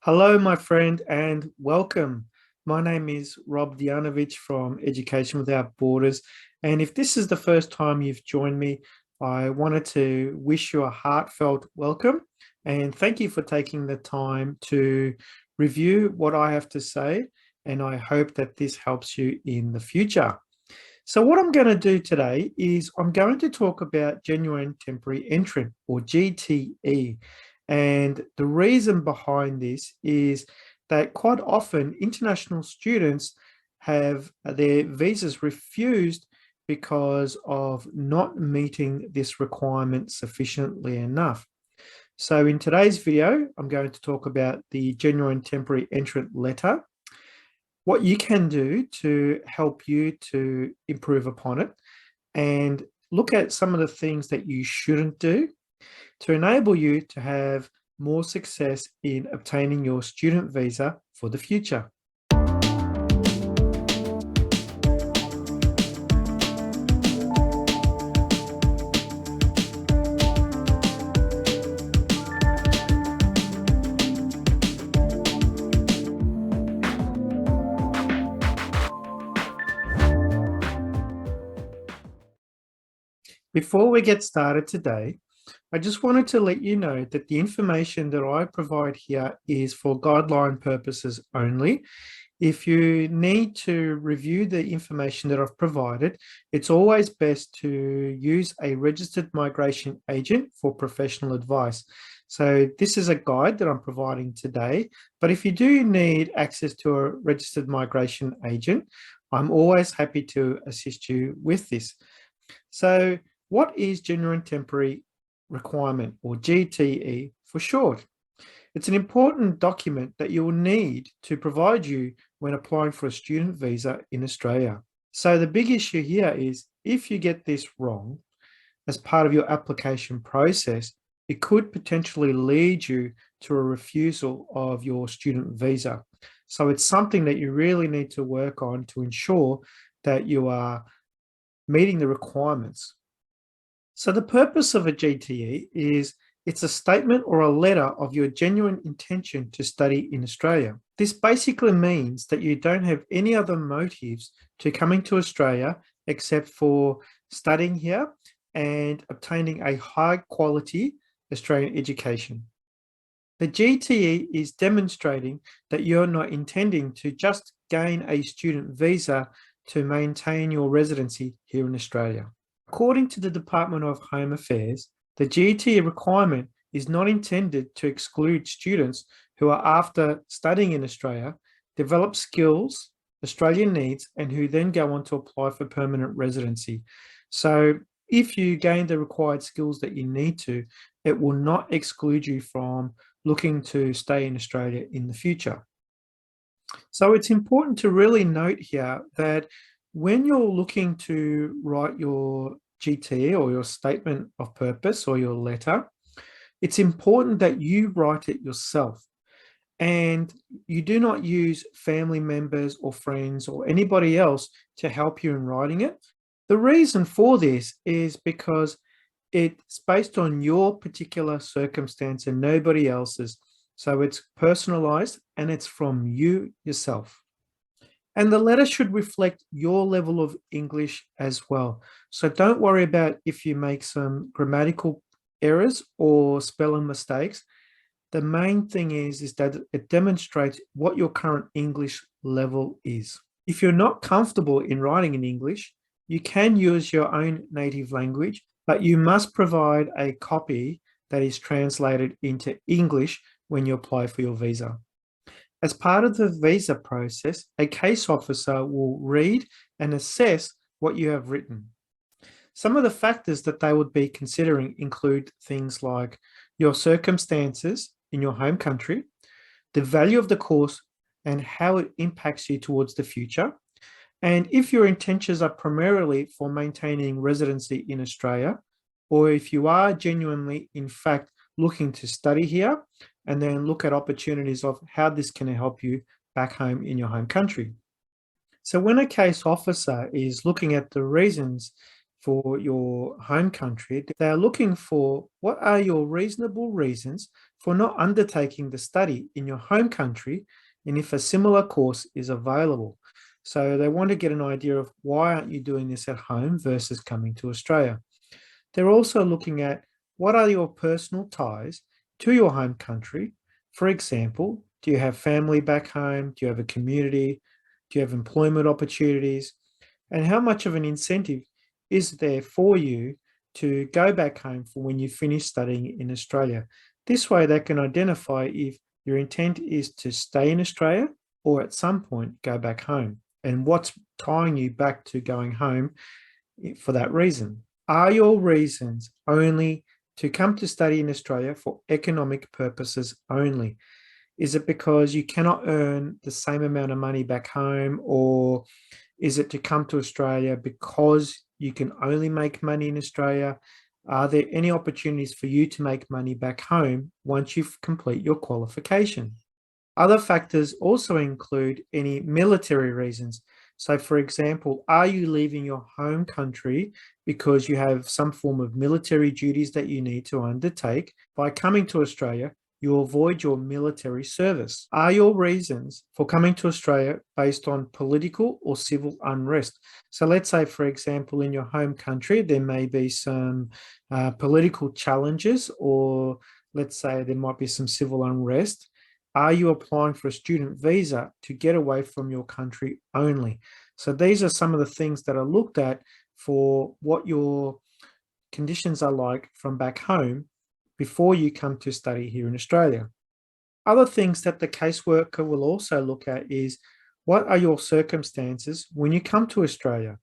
Hello, my friend, and welcome. My name is Rob Dianovich from Education Without Borders. And if this is the first time you've joined me, I wanted to wish you a heartfelt welcome and thank you for taking the time to review what I have to say. And I hope that this helps you in the future. So, what I'm going to do today is I'm going to talk about genuine temporary entrant or GTE. And the reason behind this is that quite often international students have their visas refused because of not meeting this requirement sufficiently enough. So in today's video, I'm going to talk about the genuine temporary entrant letter, what you can do to help you to improve upon it, and look at some of the things that you shouldn't do to enable you to have more success in obtaining your student visa for the future. Before we get started today, I just wanted to let you know that the information that I provide here is for guideline purposes only. If you need to review the information that I've provided, it's always best to use a registered migration agent for professional advice. So this is a guide that I'm providing today, but if you do need access to a registered migration agent, I'm always happy to assist you with this. So what is genuine temporary requirement, or GTE for short? It's an important document that you will need to provide you when applying for a student visa in Australia. So the big issue here is if you get this wrong as part of your application process, it could potentially lead you to a refusal of your student visa. So it's something that you really need to work on to ensure that you are meeting the requirements. So the purpose of a GTE is it's a statement or a letter of your genuine intention to study in Australia. This basically means that you don't have any other motives to coming to Australia except for studying here and obtaining a high quality Australian education. The GTE is demonstrating that you're not intending to just gain a student visa to maintain your residency here in Australia. According to the Department of Home Affairs, the GTE requirement is not intended to exclude students who are, after studying in Australia, develop skills Australia needs and who then go on to apply for permanent residency. So if you gain the required skills that you need to, it will not exclude you from looking to stay in Australia in the future. So it's important to really note here that when you're looking to write your GTE or your statement of purpose or your letter, it's important that you write it yourself and you do not use family members or friends or anybody else to help you in writing it. The reason for this is because it's based on your particular circumstance and nobody else's. So it's personalized and it's from you yourself. And the letter should reflect your level of English as well. So don't worry about if you make some grammatical errors or spelling mistakes. The main thing is that it demonstrates what your current English level is. If you're not comfortable in writing in English, you can use your own native language, but you must provide a copy that is translated into English when you apply for your visa. As part of the visa process, a case officer will read and assess what you have written. Some of the factors that they would be considering include things like your circumstances in your home country, the value of the course, and how it impacts you towards the future. And if your intentions are primarily for maintaining residency in Australia, or if you are genuinely, in fact, looking to study here, and then look at opportunities of how this can help you back home in your home country. So when a case officer is looking at the reasons for your home country, they are looking for what are your reasonable reasons for not undertaking the study in your home country and if a similar course is available. So they want to get an idea of why aren't you doing this at home versus coming to Australia. They're also looking at what are your personal ties to your home country. For example, do you have family back home? Do you have a community? Do you have employment opportunities? And how much of an incentive is there for you to go back home for when you finish studying in Australia? This way they can identify if your intent is to stay in Australia or at some point go back home and what's tying you back to going home for that reason. Are your reasons only to come to study in Australia for economic purposes only? Is it because you cannot earn the same amount of money back home, or is it to come to Australia because you can only make money in Australia? Are there any opportunities for you to make money back home once you complete your qualification? Other factors also include any military reasons. So, for example, are you leaving your home country because you have some form of military duties that you need to undertake? By coming to Australia, you avoid your military service. Are your reasons for coming to Australia based on political or civil unrest? So let's say, for example, in your home country, there may be some political challenges, or let's say there might be some civil unrest. Are you applying for a student visa to get away from your country only? So these are some of the things that are looked at for what your conditions are like from back home before you come to study here in Australia. Other things that the caseworker will also look at is what are your circumstances when you come to Australia?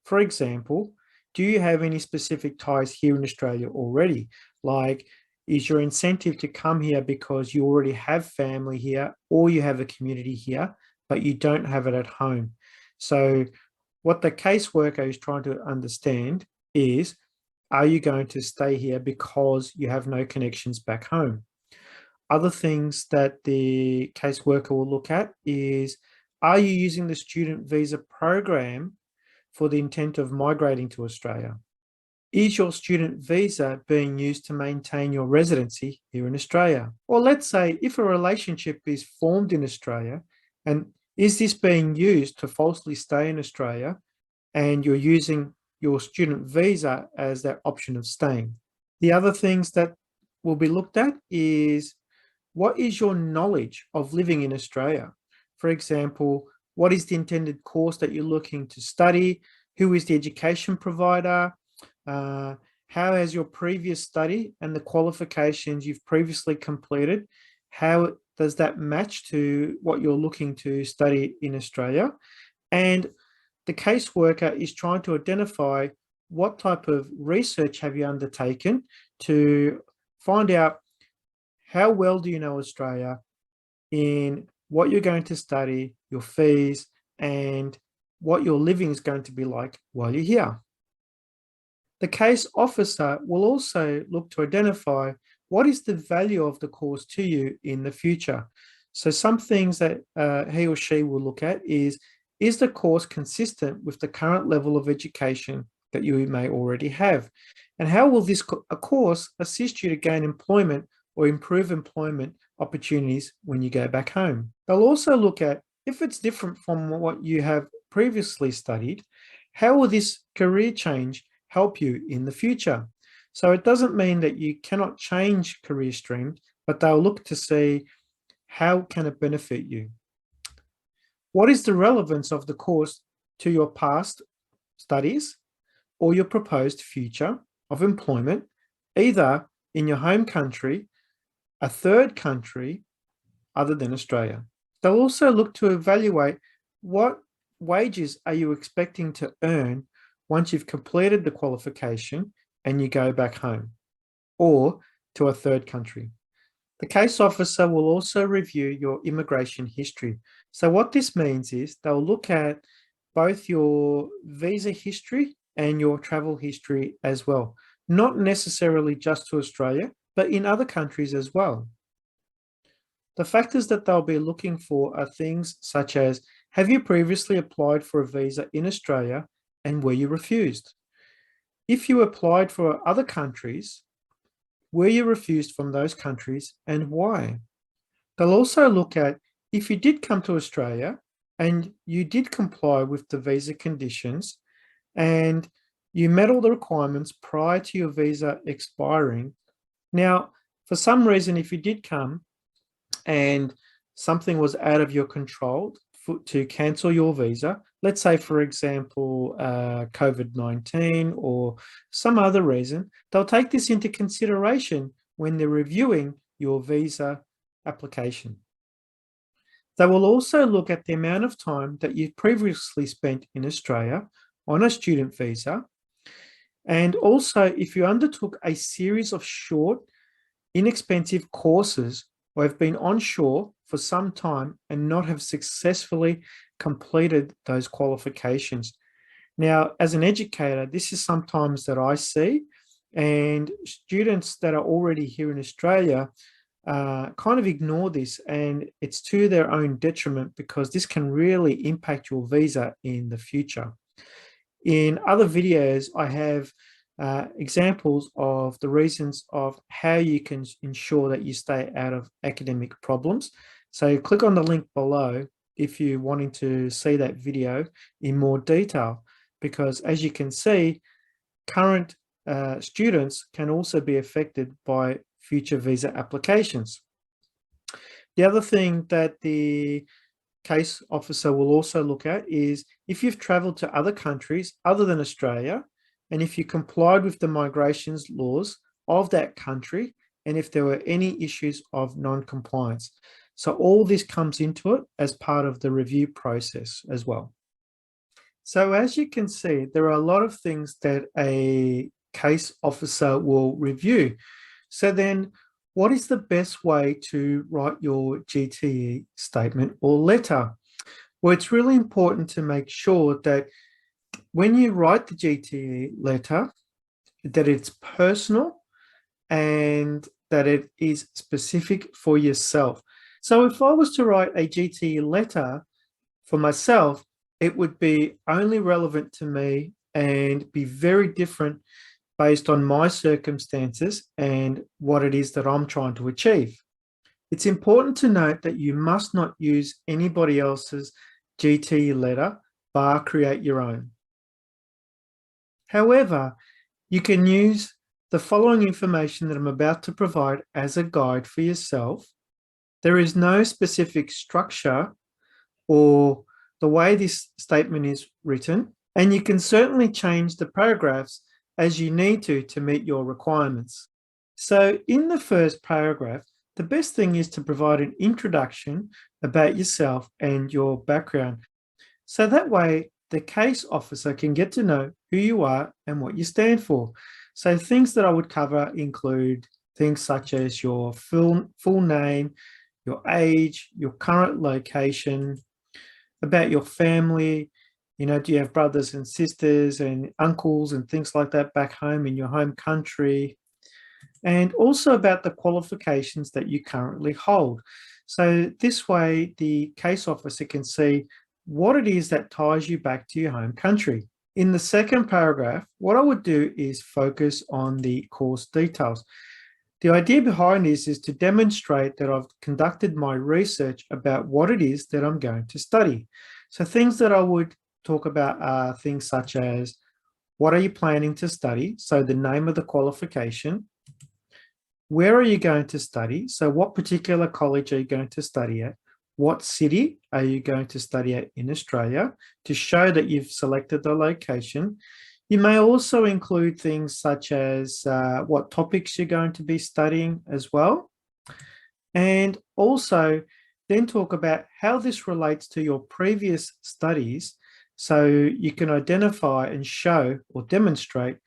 For example, do you have any specific ties here in Australia already? Like, is your incentive to come here because you already have family here or you have a community here, but you don't have it at home? So what the caseworker is trying to understand is, are you going to stay here because you have no connections back home? Other things that the caseworker will look at is, are you using the student visa program for the intent of migrating to Australia? Is your student visa being used to maintain your residency here in Australia? Or let's say if a relationship is formed in Australia, and is this being used to falsely stay in Australia and you're using your student visa as that option of staying? The other things that will be looked at is, what is your knowledge of living in Australia? For example, what is the intended course that you're looking to study? Who is the education provider? How has your previous study and the qualifications you've previously completed, how does that match to what you're looking to study in Australia? And the caseworker is trying to identify what type of research have you undertaken to find out how well do you know Australia in what you're going to study, your fees, and what your living is going to be like while you're here. The case officer will also look to identify what is the value of the course to you in the future. So some things that he or she will look at is the course consistent with the current level of education that you may already have? And how will this course assist you to gain employment or improve employment opportunities when you go back home? They'll also look at, if it's different from what you have previously studied, how will this career change help you in the future? So it doesn't mean that you cannot change career streams, but they'll look to see how can it benefit you. What is the relevance of the course to your past studies or your proposed future of employment, either in your home country, a third country other than Australia? They'll also look to evaluate what wages are you expecting to earn once you've completed the qualification and you go back home or to a third country. The case officer will also review your immigration history. So what this means is they'll look at both your visa history and your travel history as well, not necessarily just to Australia, but in other countries as well. The factors that they'll be looking for are things such as, have you previously applied for a visa in Australia and were you refused? If you applied for other countries, were you refused from those countries and why? They'll also look at if you did come to Australia and you did comply with the visa conditions and you met all the requirements prior to your visa expiring. Now, for some reason, if you did come and something was out of your control to cancel your visa, let's say, for example, COVID-19 or some other reason, they'll take this into consideration when they're reviewing your visa application. They will also look at the amount of time that you previously spent in Australia on a student visa. And also, if you undertook a series of short, inexpensive courses or have been onshore for some time and not have successfully completed those qualifications. Now, as an educator, this is sometimes that I see, and students that are already here in Australia kind of ignore this, and it's to their own detriment because this can really impact your visa in the future. In other videos, I have examples of the reasons of how you can ensure that you stay out of academic problems. So click on the link below if you're wanting to see that video in more detail, because as you can see, current students can also be affected by future visa applications. The other thing that the case officer will also look at is if you've traveled to other countries other than Australia, and if you complied with the migrations laws of that country, and if there were any issues of non-compliance. So all this comes into it as part of the review process as well. So as you can see, there are a lot of things that a case officer will review. So then what is the best way to write your GTE statement or letter? Well, it's really important to make sure that when you write the GTE letter, that it's personal and that it is specific for yourself. So if I was to write a GTE letter for myself, it would be only relevant to me and be very different based on my circumstances and what it is that I'm trying to achieve. It's important to note that you must not use anybody else's GTE letter, bar create your own. However, you can use the following information that I'm about to provide as a guide for yourself. There is no specific structure or the way this statement is written, and you can certainly change the paragraphs as you need to meet your requirements. So in the first paragraph, the best thing is to provide an introduction about yourself and your background. So that way, the case officer can get to know who you are and what you stand for. So things that I would cover include things such as your full name, your age, your current location, about your family. You know, do you have brothers and sisters and uncles and things like that back home in your home country? And also about the qualifications that you currently hold. So this way, the case officer can see what it is that ties you back to your home country. In the second paragraph, what I would do is focus on the course details. The idea behind this is to demonstrate that I've conducted my research about what it is that I'm going to study. So things that I would talk about are things such as, what are you planning to study? So the name of the qualification. Where are you going to study? So what particular college are you going to study at? What city are you going to study at in Australia to show that you've selected the location? You may also include things such as what topics you're going to be studying as well. And also then talk about how this relates to your previous studies, so you can identify and show or demonstrate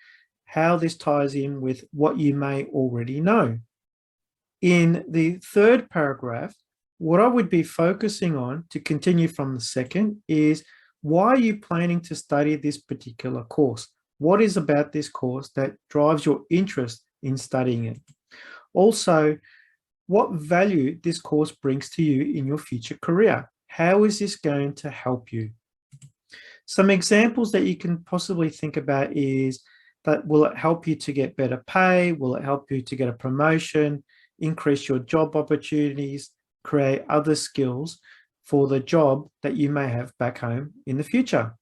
how this ties in with what you may already know. In the third paragraph, what I would be focusing on, to continue from the second, is why are you planning to study this particular course? What is about this course that drives your interest in studying it? Also, what value this course brings to you in your future career. How is this going to help you? Some examples that you can possibly think about is That will it help you to get better pay? Will it help you to get a promotion, increase your job opportunities, create other skills for the job that you may have back home in the future?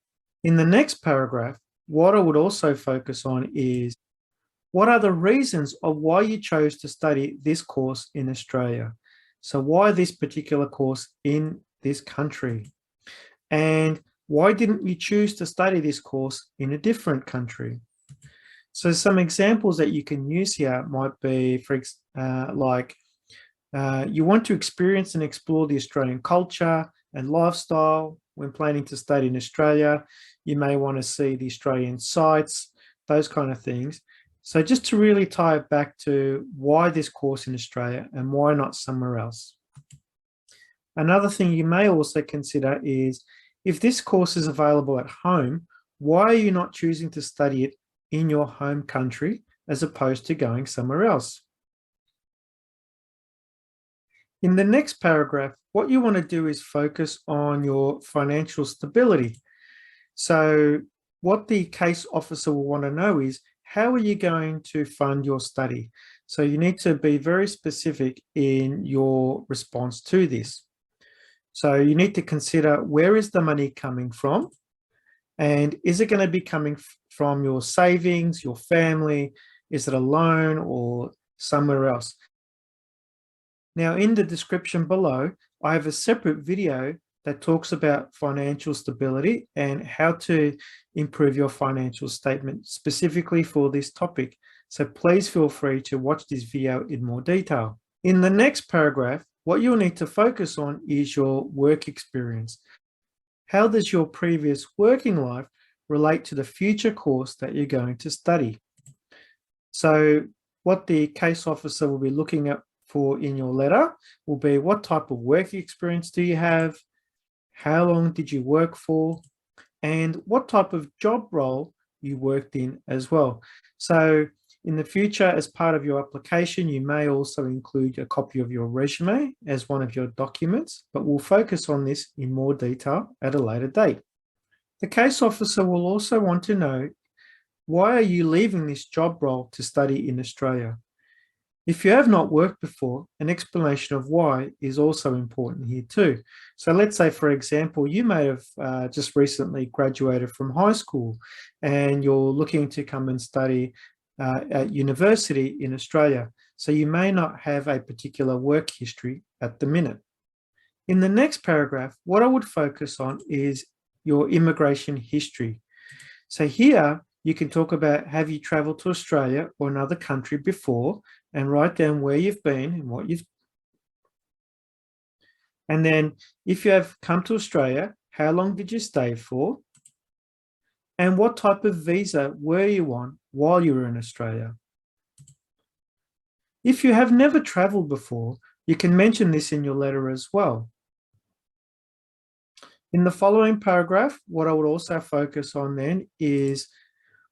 In the next paragraph, what I would also focus on is what are the reasons of why you chose to study this course in Australia? So why this particular course in this country? And why didn't you choose to study this course in a different country? So some examples that you can use here might be, you want to experience and explore the Australian culture and lifestyle when planning to study in Australia. You may want to see the Australian sites, those kind of things. So just to really tie it back to why this course in Australia and why not somewhere else. Another thing you may also consider is if this course is available at home, why are you not choosing to study it in your home country as opposed to going somewhere else? In the next paragraph, what you want to do is focus on your financial stability. So what the case officer will want to know is, how are you going to fund your study? So you need to be very specific in your response to this. So you need to consider, where is the money coming from? And is it going to be coming from your savings, your family? Is it a loan or somewhere else? Now, in the description below, I have a separate video that talks about financial stability and how to improve your financial statement specifically for this topic. So please feel free to watch this video in more detail. In the next paragraph, what you'll need to focus on is your work experience. How does your previous working life relate to the future course that you're going to study? So what the case officer will be looking at for in your letter will be, what type of work experience do you have? How long did you work for? And what type of job role you worked in as well. So in the future, as part of your application, you may also include a copy of your resume as one of your documents, but we'll focus on this in more detail at a later date. The case officer will also want to know, why are you leaving this job role to study in Australia? If you have not worked before, an explanation of why is also important here too. So let's say, for example, you may have just recently graduated from high school and you're looking to come and study at university in Australia. So you may not have a particular work history at the minute. In the next paragraph, what I would focus on is your immigration history. So here you can talk about, have you traveled to Australia or another country before, and write down where you've been and what you've. And then if you have come to Australia, how long did you stay for? And what type of visa were you on while you were in Australia? If you have never traveled before, you can mention this in your letter as well. In the following paragraph, what I would also focus on then is,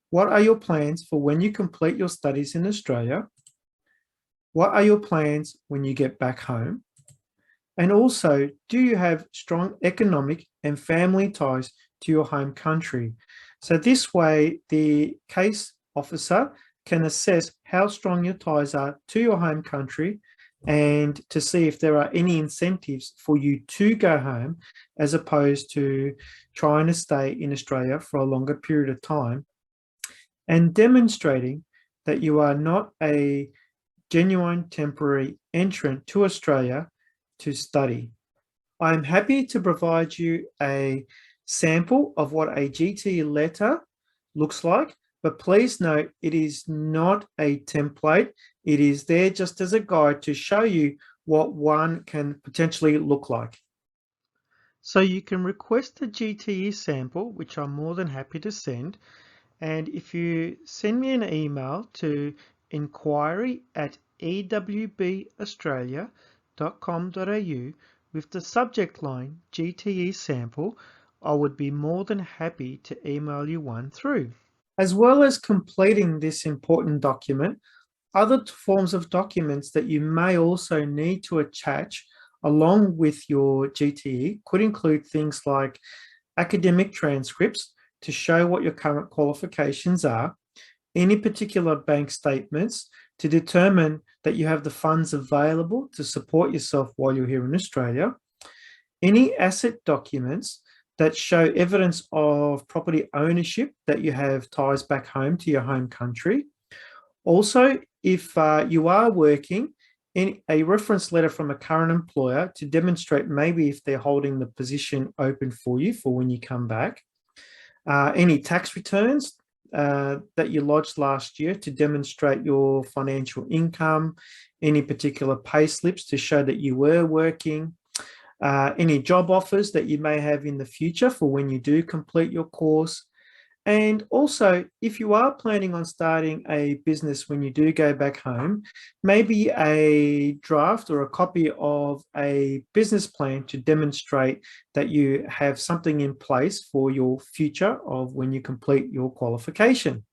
what are your plans for when you complete your studies in Australia? What are your plans when you get back home? And also, do you have strong economic and family ties to your home country? So this way, the case officer can assess how strong your ties are to your home country and to see if there are any incentives for you to go home as opposed to trying to stay in Australia for a longer period of time, and demonstrating that you are not a genuine temporary entrant to Australia to study. I'm happy to provide you a sample of what a GTE letter looks like, but please note it is not a template. It is there just as a guide to show you what one can potentially look like. So you can request a GTE sample, which I'm more than happy to send. And if you send me an email to enquiry@ewbaustralia.com.au with the subject line GTE sample, I would be more than happy to email you one through. As well as completing this important document, other forms of documents that you may also need to attach along with your GTE could include things like academic transcripts to show what your current qualifications are, any particular bank statements to determine that you have the funds available to support yourself while you're here in Australia, any asset documents that show evidence of property ownership that you have ties back home to your home country. Also, if you are working, in a reference letter from a current employer to demonstrate maybe if they're holding the position open for you for when you come back. Any tax returns that you lodged last year to demonstrate your financial income, any particular pay slips to show that you were working, any job offers that you may have in the future for when you do complete your course. And also, if you are planning on starting a business when you do go back home, maybe a draft or a copy of a business plan to demonstrate that you have something in place for your future of when you complete your qualification.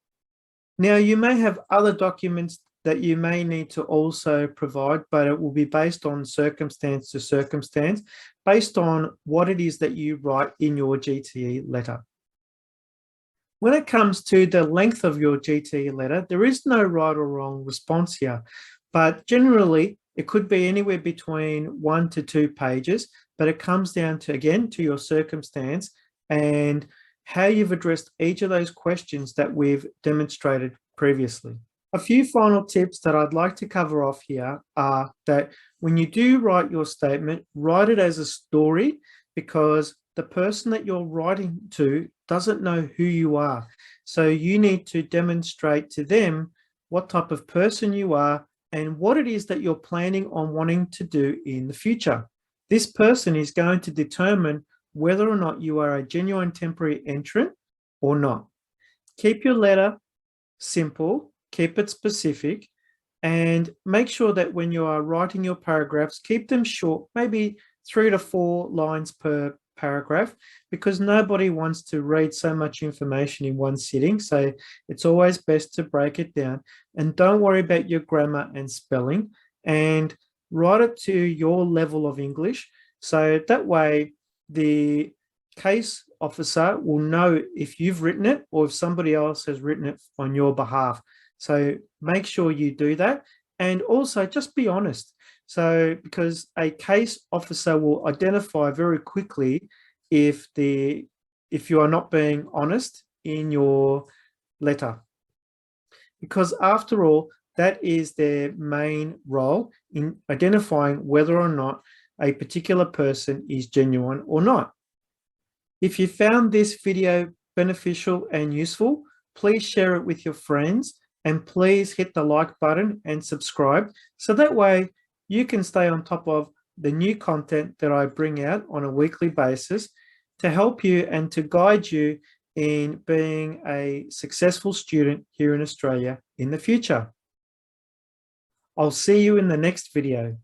Now, you may have other documents that you may need to also provide, but it will be based on circumstance to circumstance, based on what it is that you write in your GTE letter. When it comes to the length of your GTE letter, there is no right or wrong response here, but generally it could be anywhere between 1 to 2 pages, but it comes down to, again, to your circumstance and how you've addressed each of those questions that we've demonstrated previously. A few final tips that I'd like to cover off here are that when you do write your statement, write it as a story, because the person that you're writing to doesn't know who you are. So you need to demonstrate to them what type of person you are and what it is that you're planning on wanting to do in the future. This person is going to determine whether or not you are a genuine temporary entrant or not. Keep your letter simple, keep it specific, and make sure that when you are writing your paragraphs, keep them short, maybe 3 to 4 lines per paragraph, because nobody wants to read so much information in one sitting. So it's always best to break it down, and don't worry about your grammar and spelling, and write it to your level of English. So that way the case officer will know if you've written it or if somebody else has written it on your behalf. So make sure you do that, and also just be honest. So because a case officer will identify very quickly if you are not being honest in your letter, because after all, that is their main role in identifying whether or not a particular person is genuine or not. If you found this video beneficial and useful, please share it with your friends, and please hit the like button and subscribe, so that way you can stay on top of the new content that I bring out on a weekly basis to help you and to guide you in being a successful student here in Australia in the future. I'll see you in the next video.